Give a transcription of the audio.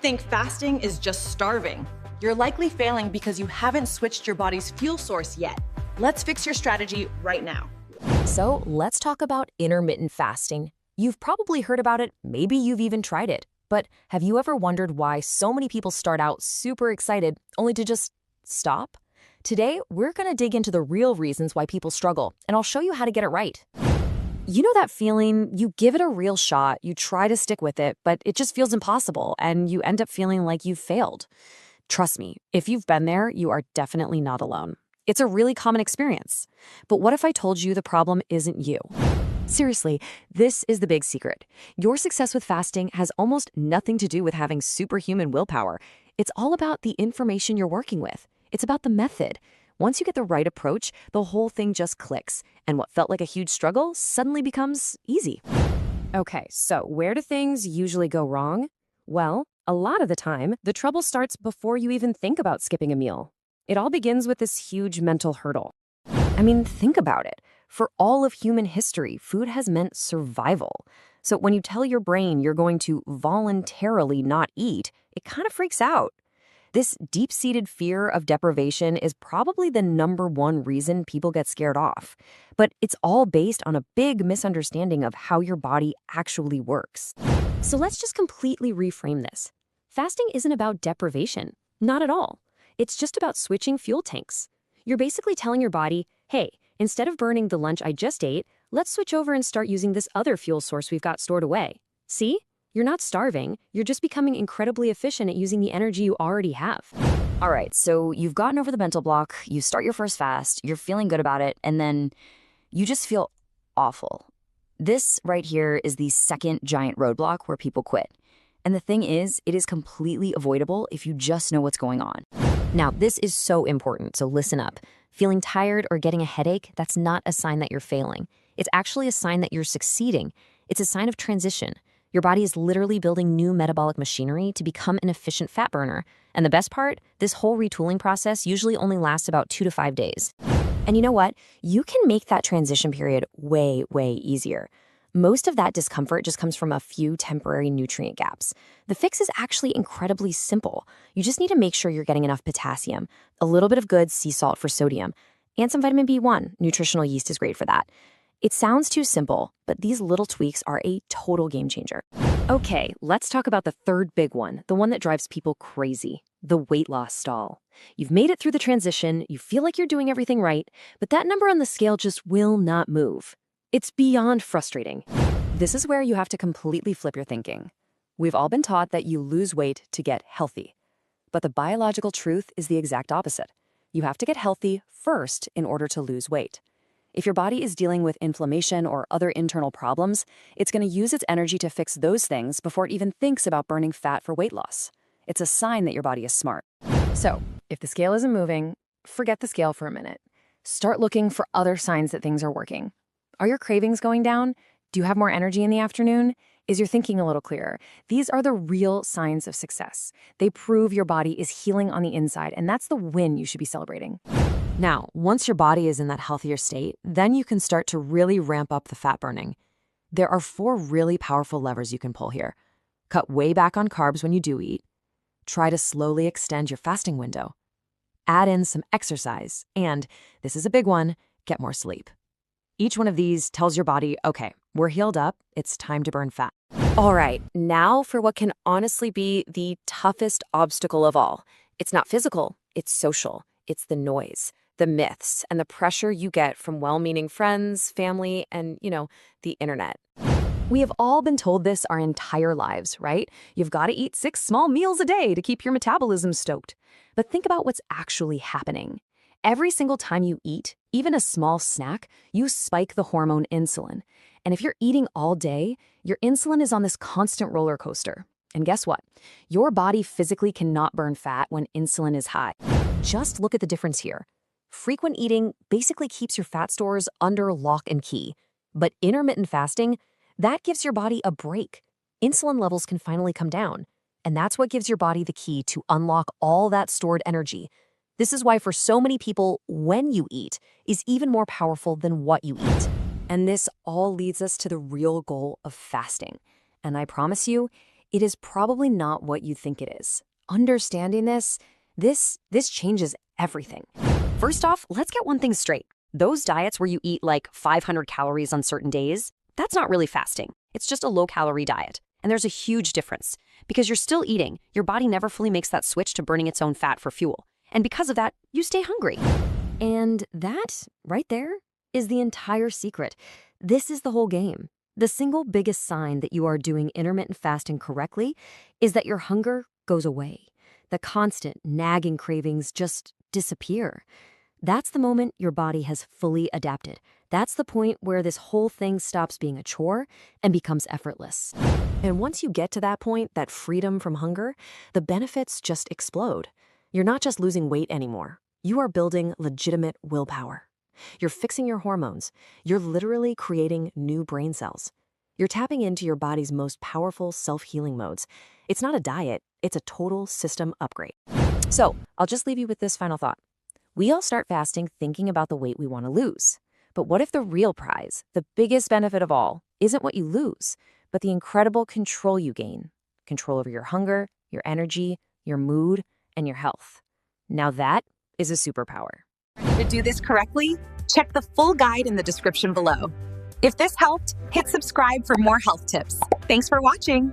Think fasting is just starving. You're likely failing because you haven't switched your body's fuel source yet. Let's fix your strategy right now. So let's talk about intermittent fasting. You've probably heard about it, maybe you've even tried it. But have you ever wondered why so many people start out super excited only to just stop? Today, we're going to dig into the real reasons why people struggle, and I'll show you how to get it right. You know that feeling? You give it a real shot, you try to stick with it, but it just feels impossible, and you end up feeling like you've failed. Trust me, if you've been there, you are definitely not alone. It's a really common experience. But what if I told you the problem isn't you? Seriously, this is the big secret. Your success with fasting has almost nothing to do with having superhuman willpower. It's all about the information you're working with. It's about the method. Once you get the right approach, the whole thing just clicks, and what felt like a huge struggle suddenly becomes easy. Okay, so where do things usually go wrong? Well, a lot of the time, the trouble starts before you even think about skipping a meal. It all begins with this huge mental hurdle. I mean, think about it. For all of human history, food has meant survival. So when you tell your brain you're going to voluntarily not eat, it kind of freaks out. This deep-seated fear of deprivation is probably the #1 reason people get scared off. But it's all based on a big misunderstanding of how your body actually works. So let's just completely reframe this. Fasting isn't about deprivation. Not at all. It's just about switching fuel tanks. You're basically telling your body, hey, instead of burning the lunch I just ate, let's switch over and start using this other fuel source we've got stored away. See? You're not starving, you're just becoming incredibly efficient at using the energy you already have. All right, so you've gotten over the mental block, you start your first fast, you're feeling good about it, and then you just feel awful. This right here is the second giant roadblock where people quit. And the thing is, it is completely avoidable if you just know what's going on. Now, this is so important, so listen up. Feeling tired or getting a headache, that's not a sign that you're failing. It's actually a sign that you're succeeding. It's a sign of transition. Your body is literally building new metabolic machinery to become an efficient fat burner. And the best part, this whole retooling process usually only lasts about 2 to 5 days. And you know what? You can make that transition period way, way easier. Most of that discomfort just comes from a few temporary nutrient gaps. The fix is actually incredibly simple. You just need to make sure you're getting enough potassium, a little bit of good sea salt for sodium, and some vitamin B1. Nutritional yeast is great for that. It sounds too simple, but these little tweaks are a total game changer. Okay, let's talk about the third big one, the one that drives people crazy, the weight loss stall. You've made it through the transition, you feel like you're doing everything right, but that number on the scale just will not move. It's beyond frustrating. This is where you have to completely flip your thinking. We've all been taught that you lose weight to get healthy, but the biological truth is the exact opposite. You have to get healthy first in order to lose weight. If your body is dealing with inflammation or other internal problems, it's going to use its energy to fix those things before it even thinks about burning fat for weight loss. It's a sign that your body is smart. So, if the scale isn't moving, forget the scale for a minute. Start looking for other signs that things are working. Are your cravings going down? Do you have more energy in the afternoon? Is your thinking a little clearer? These are the real signs of success. They prove your body is healing on the inside, and that's the win you should be celebrating. Now, once your body is in that healthier state, then you can start to really ramp up the fat burning. There are 4 really powerful levers you can pull here. Cut way back on carbs when you do eat. Try to slowly extend your fasting window. Add in some exercise, and, this is a big one, get more sleep. Each one of these tells your body, okay, we're healed up, it's time to burn fat. All right, now for what can honestly be the toughest obstacle of all. It's not physical, it's social. It's the noise, the myths, and the pressure you get from well-meaning friends, family, and, the internet. We have all been told this our entire lives, right? You've got to eat 6 small meals a day to keep your metabolism stoked. But think about what's actually happening. Every single time you eat, even a small snack, you spike the hormone insulin. And if you're eating all day, your insulin is on this constant roller coaster. And guess what? Your body physically cannot burn fat when insulin is high. Just look at the difference here. Frequent eating basically keeps your fat stores under lock and key. But intermittent fasting, that gives your body a break. Insulin levels can finally come down. And that's what gives your body the key to unlock all that stored energy. This is why for so many people, when you eat is even more powerful than what you eat. And this all leads us to the real goal of fasting. And I promise you, it is probably not what you think it is. Understanding this changes everything. First off, let's get one thing straight. Those diets where you eat like 500 calories on certain days, that's not really fasting. It's just a low-calorie diet. And there's a huge difference. Because you're still eating, your body never fully makes that switch to burning its own fat for fuel. And because of that, you stay hungry. And that, right there, is the entire secret. This is the whole game. The single biggest sign that you are doing intermittent fasting correctly is that your hunger goes away. The constant, nagging cravings just disappear. That's the moment your body has fully adapted. That's the point where this whole thing stops being a chore and becomes effortless. And once you get to that point, that freedom from hunger, the benefits just explode. You're not just losing weight anymore. You are building legitimate willpower. You're fixing your hormones. You're literally creating new brain cells. You're tapping into your body's most powerful self-healing modes. It's not a diet, it's a total system upgrade. So, I'll just leave you with this final thought. We all start fasting thinking about the weight we want to lose. But what if the real prize, the biggest benefit of all, isn't what you lose, but the incredible control you gain? Control over your hunger, your energy, your mood, and your health. Now that is a superpower. To do this correctly, check the full guide in the description below. If this helped, hit subscribe for more health tips. Thanks for watching.